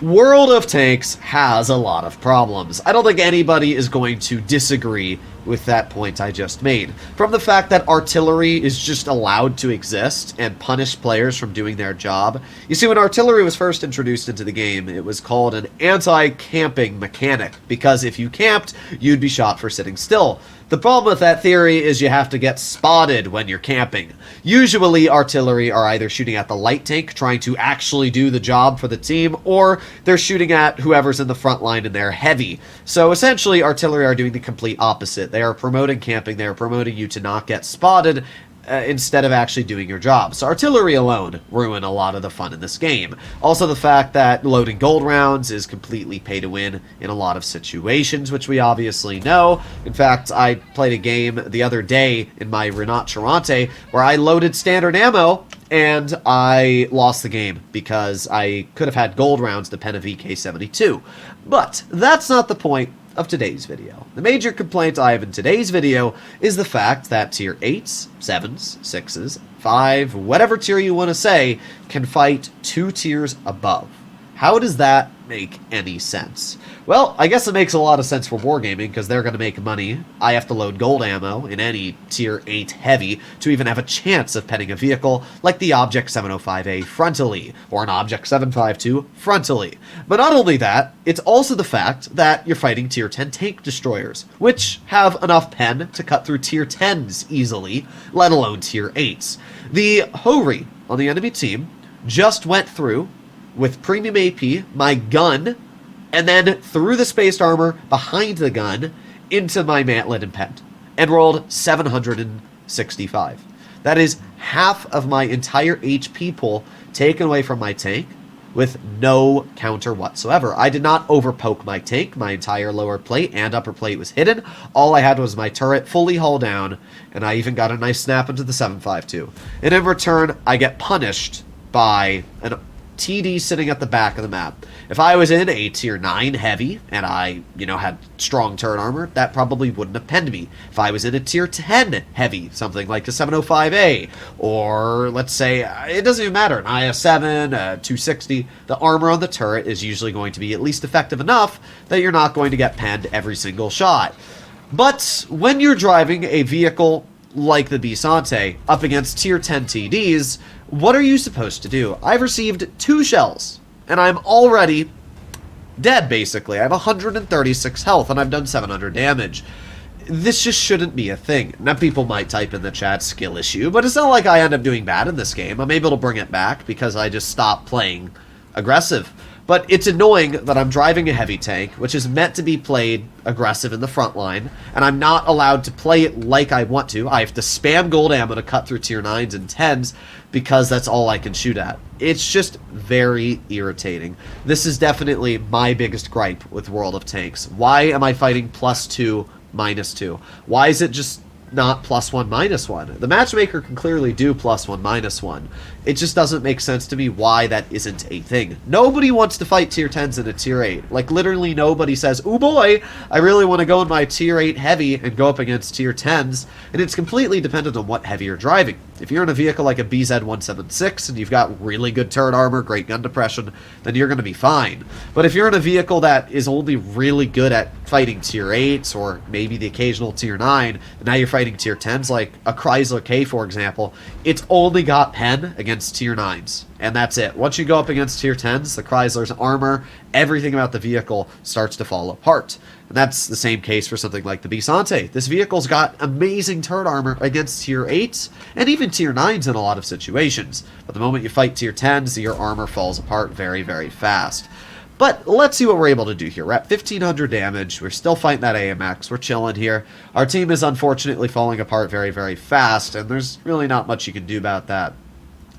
World of Tanks has a lot of problems. I don't think anybody is going to disagree with that point I just made. From the fact that artillery is just allowed to exist and punish players from doing their job. You see, when artillery was first introduced into the game, it was called an anti-camping mechanic, because if you camped, you'd be shot for sitting still. The problem with that theory is you have to get spotted when you're camping. Usually, artillery are either shooting at the light tank, trying to actually do the job for the team, or they're shooting at whoever's in the front line and they're heavy. So essentially, artillery are doing the complete opposite. They are promoting camping, they are promoting you to not get spotted, instead of actually doing your job. So artillery alone ruin a lot of the fun in this game. Also the fact that loading gold rounds is completely pay to win in a lot of situations, which we obviously know. In fact, I played a game the other day in my Renault Charente where I loaded standard ammo and I lost the game because I could have had gold rounds to pen a VK-72. But that's not the point of today's video. The major complaint I have in today's video is the fact that tier 8s, 7s, 6s, 5, whatever tier you want to say, can fight 2 tiers above. How does that make any sense? Well, I guess it makes a lot of sense for wargaming, because they're going to make money. I have to load gold ammo in any tier 8 heavy to even have a chance of penning a vehicle like the Object 705A frontally, or an Object 752 frontally. But not only that, it's also the fact that you're fighting tier 10 tank destroyers, which have enough pen to cut through tier 10s easily, let alone tier 8s. The Hori on the enemy team just went through with premium AP, my gun, and then through the spaced armor behind the gun into my mantlet and pent, and rolled 765. That is half of my entire HP pool taken away from my tank with no counter whatsoever. I did not overpoke my tank. My entire lower plate and upper plate was hidden. All I had was my turret fully hull down, and I even got a nice snap into the 752. And in return, I get punished by an TD sitting at the back of the map. If I was in a tier 9 heavy and I, had strong turret armor, that probably wouldn't have penned me. If I was in a tier 10 heavy, something like a 705A, or let's say, it doesn't even matter, an IS-7, a 260, the armor on the turret is usually going to be at least effective enough that you're not going to get penned every single shot. But when you're driving a vehicle like the Bisante up against tier 10 TDs, what are you supposed to do? I've received 2 shells, and I'm already dead, basically. I have 136 health, and I've done 700 damage. This just shouldn't be a thing. Now, people might type in the chat skill issue, but it's not like I end up doing bad in this game. I'm able to bring it back because I just stopped playing aggressive. But it's annoying that I'm driving a heavy tank, which is meant to be played aggressive in the front line, and I'm not allowed to play it like I want to. I have to spam gold ammo to cut through tier 9s and 10s because that's all I can shoot at. It's just very irritating. This is definitely my biggest gripe with World of Tanks. Why am I fighting +2, -2? Why is it just not +1, -1? The matchmaker can clearly do +1, -1. It just doesn't make sense to me why that isn't a thing. Nobody wants to fight tier 10s in a tier 8. Like, literally nobody says, "Ooh boy, I really want to go in my tier 8 heavy and go up against tier 10s." And it's completely dependent on what heavy you're driving. If you're in a vehicle like a BZ-176 and you've got really good turret armor, great gun depression, then you're going to be fine. But if you're in a vehicle that is only really good at fighting tier 8s or maybe the occasional tier 9, and now you're fighting tier 10s like a Chrysler K, for example, it's only got pen against tier 9s. And that's it. Once you go up against tier 10s, the Chrysler's armor, everything about the vehicle starts to fall apart. And that's the same case for something like the Bisante. This vehicle's got amazing turret armor against tier 8s, and even tier 9s in a lot of situations. But the moment you fight tier 10s, your armor falls apart very, very fast. But let's see what we're able to do here. We're at 1,500 damage. We're still fighting that AMX. We're chilling here. Our team is unfortunately falling apart very, very fast, and there's really not much you can do about that.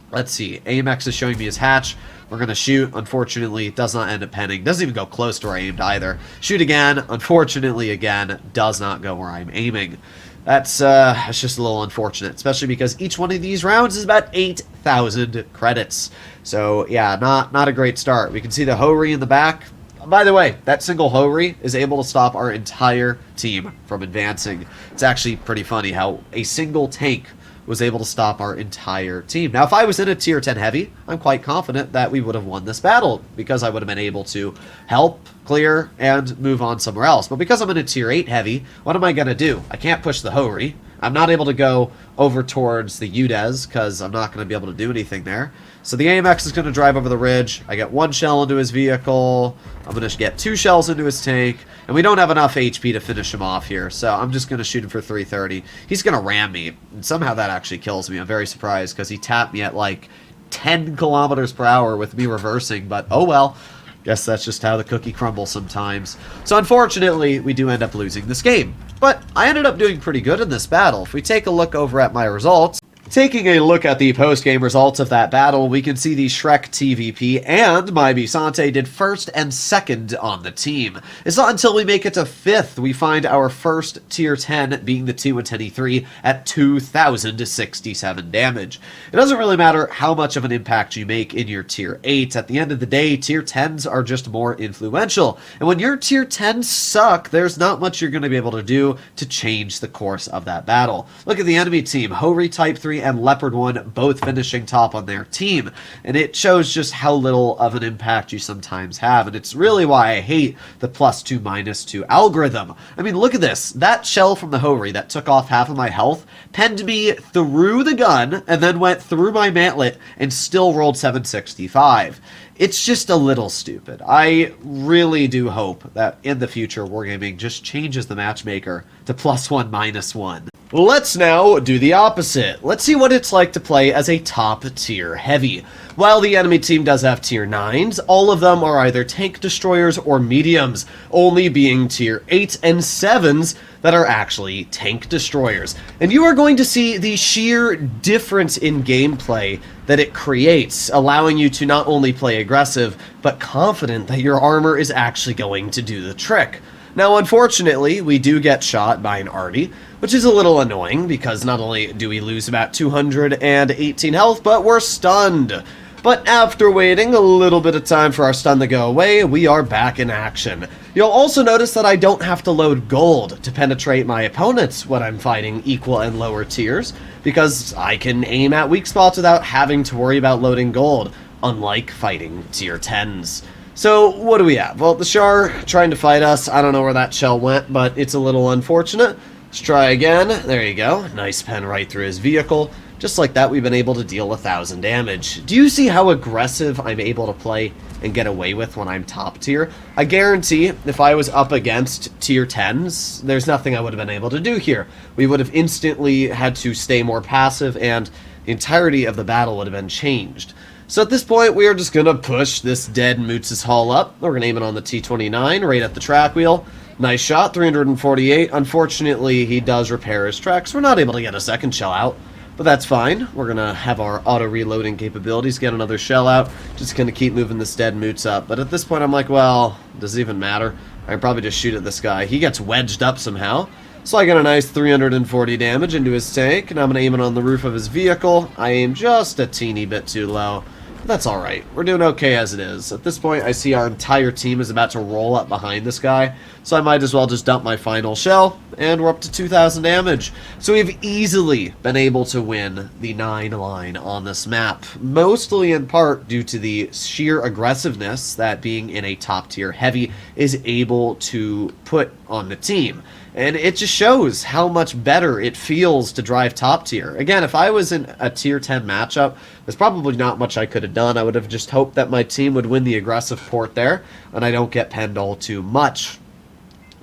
Let's see. AMX is showing me his hatch. We're going to shoot. Unfortunately, it does not end up penning. Doesn't even go close to where I aimed either. Shoot again. Unfortunately, again, does not go where I'm aiming. That's just a little unfortunate, especially because each one of these rounds is about 8,000 credits. So, yeah, not a great start. We can see the Hori in the back. By the way, that single Hori is able to stop our entire team from advancing. It's actually pretty funny how a single tank was able to stop our entire team. Now, if I was in a tier 10 heavy, I'm quite confident that we would have won this battle because I would have been able to help, clear, and move on somewhere else. But because I'm in a tier 8 heavy, what am I going to do? I can't push the Hori. I'm not able to go over towards the UDES because I'm not going to be able to do anything there. So the AMX is going to drive over the ridge. I get 1 shell into his vehicle. I'm going to get 2 shells into his tank. And we don't have enough HP to finish him off here. So I'm just going to shoot him for 330. He's going to ram me. And somehow that actually kills me. I'm very surprised because he tapped me at like 10 kilometers per hour with me reversing. But oh well. Guess that's just how the cookie crumbles sometimes. So unfortunately, we do end up losing this game. But I ended up doing pretty good in this battle. If we take a look over at my results, taking a look at the post-game results of that battle, we can see the Shrek TVP and my Bisante did first and second on the team. It's not until we make it to 5th we find our first tier 10 being the T110E3 at 2,067 damage. It doesn't really matter how much of an impact you make in your tier 8. At the end of the day, tier 10s are just more influential. And when your tier 10s suck, there's not much you're going to be able to do to change the course of that battle. Look at the enemy team. Hori Type 3 and Leopard 1 both finishing top on their team, and it shows just how little of an impact you sometimes have, and it's really why I hate the +2 -2 algorithm. I mean, look at this. That shell from the Hori that took off half of my health penned me through the gun and then went through my mantlet and still rolled 765. It's just a little stupid. I really do hope that in the future Wargaming just changes the matchmaker to +1 -1. Let's now do the opposite. Let's see what it's like to play as a top tier heavy. While the enemy team does have tier 9s, all of them are either tank destroyers or mediums, only being tier 8s and 7s that are actually tank destroyers. And you are going to see the sheer difference in gameplay that it creates, allowing you to not only play aggressive, but confident that your armor is actually going to do the trick. Now, unfortunately, we do get shot by an arty, which is a little annoying because not only do we lose about 218 health, but we're stunned. But after waiting a little bit of time for our stun to go away, we are back in action. You'll also notice that I don't have to load gold to penetrate my opponents when I'm fighting equal and lower tiers, because I can aim at weak spots without having to worry about loading gold, unlike fighting tier 10s. So, what do we have? Well, the Char trying to fight us. I don't know where that shell went, but it's a little unfortunate. Let's try again. There you go. Nice pen right through his vehicle. Just like that, we've been able to deal 1,000 damage. Do you see how aggressive I'm able to play and get away with when I'm top tier? I guarantee if I was up against tier 10s, there's nothing I would have been able to do here. We would have instantly had to stay more passive, and the entirety of the battle would have been changed. So at this point, we are just going to push this dead Moots' Hull up. We're going to aim it on the T-29, right at the track wheel. Nice shot, 348. Unfortunately, he does repair his tracks. We're not able to get a second shell out, but that's fine. We're going to have our auto-reloading capabilities, get another shell out. Just going to keep moving this dead Moots up. But at this point, I'm like, well, does it even matter? I can probably just shoot at this guy. He gets wedged up somehow. So I get a nice 340 damage into his tank, and I'm going to aim it on the roof of his vehicle. I aim just a teeny bit too low. That's alright. We're doing okay as it is. At this point, I see our entire team is about to roll up behind this guy, so I might as well just dump my final shell, and we're up to 2,000 damage. So we've easily been able to win the 9 line on this map, mostly in part due to the sheer aggressiveness that being in a top tier heavy is able to put on the team. And it just shows how much better it feels to drive top tier. Again, if I was in a tier 10 matchup, there's probably not much I could have done. I would have just hoped that my team would win the aggressive port there, and I don't get penned all too much.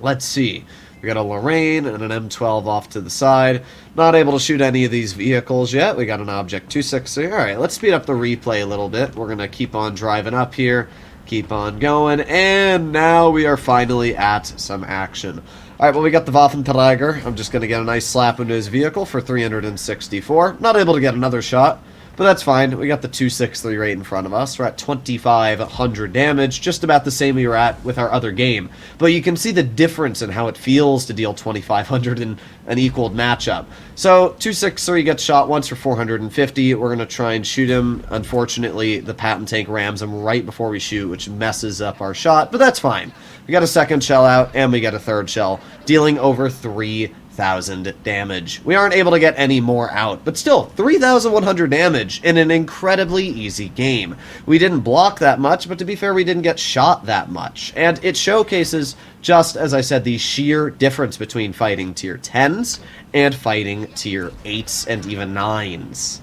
Let's see. We got a Lorraine and an M12 off to the side. Not able to shoot any of these vehicles yet. We got an Object 260. Alright, let's speed up the replay a little bit. We're going to keep on driving up here. Keep on going. And now we are finally at some action. Alright, well, we got the Waffenträger. I'm just going to get a nice slap into his vehicle for 364. Not able to get another shot, but that's fine. We got the 263 right in front of us. We're at 2,500 damage, just about the same we were at with our other game. But you can see the difference in how it feels to deal 2,500 in an equaled matchup. So, 263 gets shot once for 450. We're going to try and shoot him. Unfortunately, the Patton tank rams him right before we shoot, which messes up our shot, but that's fine. We got a second shell out, and we got a third shell, dealing over 3,000 3,000 damage. We aren't able to get any more out, but still, 3,100 damage in an incredibly easy game. We didn't block that much, but to be fair, we didn't get shot that much. And it showcases, just as I said, the sheer difference between fighting tier 10s and fighting tier 8s and even 9s.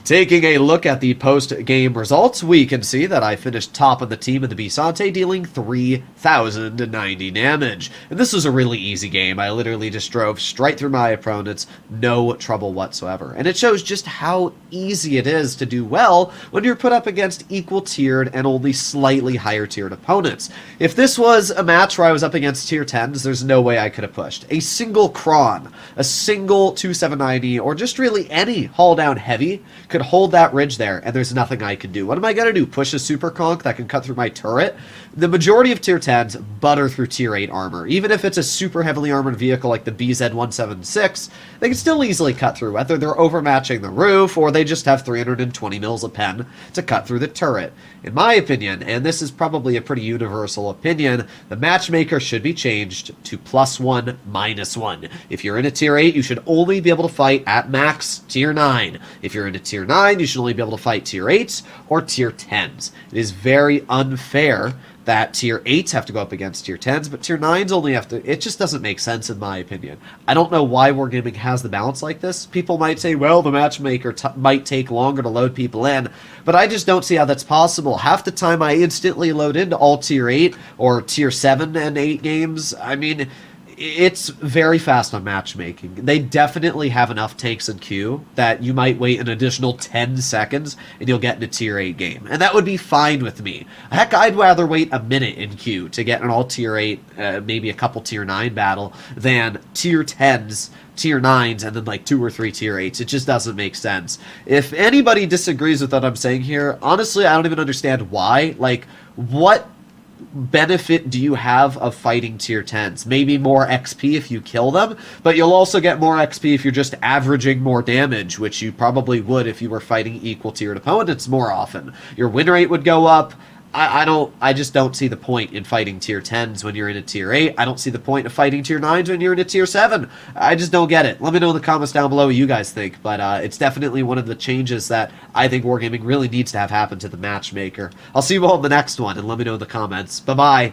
Taking a look at the post-game results, we can see that I finished top of the team in the Bisante, dealing 3,090 damage. And this was a really easy game. I literally just drove straight through my opponents, no trouble whatsoever. And it shows just how easy it is to do well when you're put up against equal-tiered and only slightly higher-tiered opponents. If this was a match where I was up against tier 10s, there's no way I could have pushed. A single Kron, a single 2790, or just really any haul-down heavy could hold that ridge there, and there's nothing I can do. What am I going to do? Push a super conk that can cut through my turret? The majority of tier 10s butter through tier 8 armor. Even if it's a super heavily armored vehicle like the BZ-176, they can still easily cut through, whether they're overmatching the roof or they just have 320 mils a pen to cut through the turret. In my opinion, and this is probably a pretty universal opinion, the matchmaker should be changed to +1, -1. If you're in a tier 8, you should only be able to fight at max tier 9. If you're in a tier 9, you should only be able to fight tier 8s or tier 10s. It is very unfair that tier 8s have to go up against tier 10s, but tier 9s only have to... It just doesn't make sense in my opinion. I don't know why Wargaming has the balance like this. People might say, well, the matchmaker might take longer to load people in, but I just don't see how that's possible. Half the time I instantly load into all tier 8 or tier 7 and 8 games. I mean... It's very fast on matchmaking. They definitely have enough tanks in queue that you might wait an additional 10 seconds and you'll get in a tier 8 game. And that would be fine with me. Heck, I'd rather wait a minute in queue to get an all tier 8, maybe a couple tier 9 battle than tier 10s, tier 9s, and then like 2 or 3 tier 8s. It just doesn't make sense. If anybody disagrees with what I'm saying here, honestly, I don't even understand why. Like, what benefit do you have of fighting tier 10s? Maybe more XP if you kill them, but you'll also get more XP if you're just averaging more damage, which you probably would if you were fighting equal tiered opponents more often. Your win rate would go up. I just don't see the point in fighting tier 10s when you're in a tier 8. I don't see the point of fighting tier 9s when you're in a tier 7. I just don't get it. Let me know in the comments down below what you guys think, but it's definitely one of the changes that I think Wargaming really needs to have happen to the matchmaker. I'll see you all in the next one, and let me know in the comments. Bye-bye.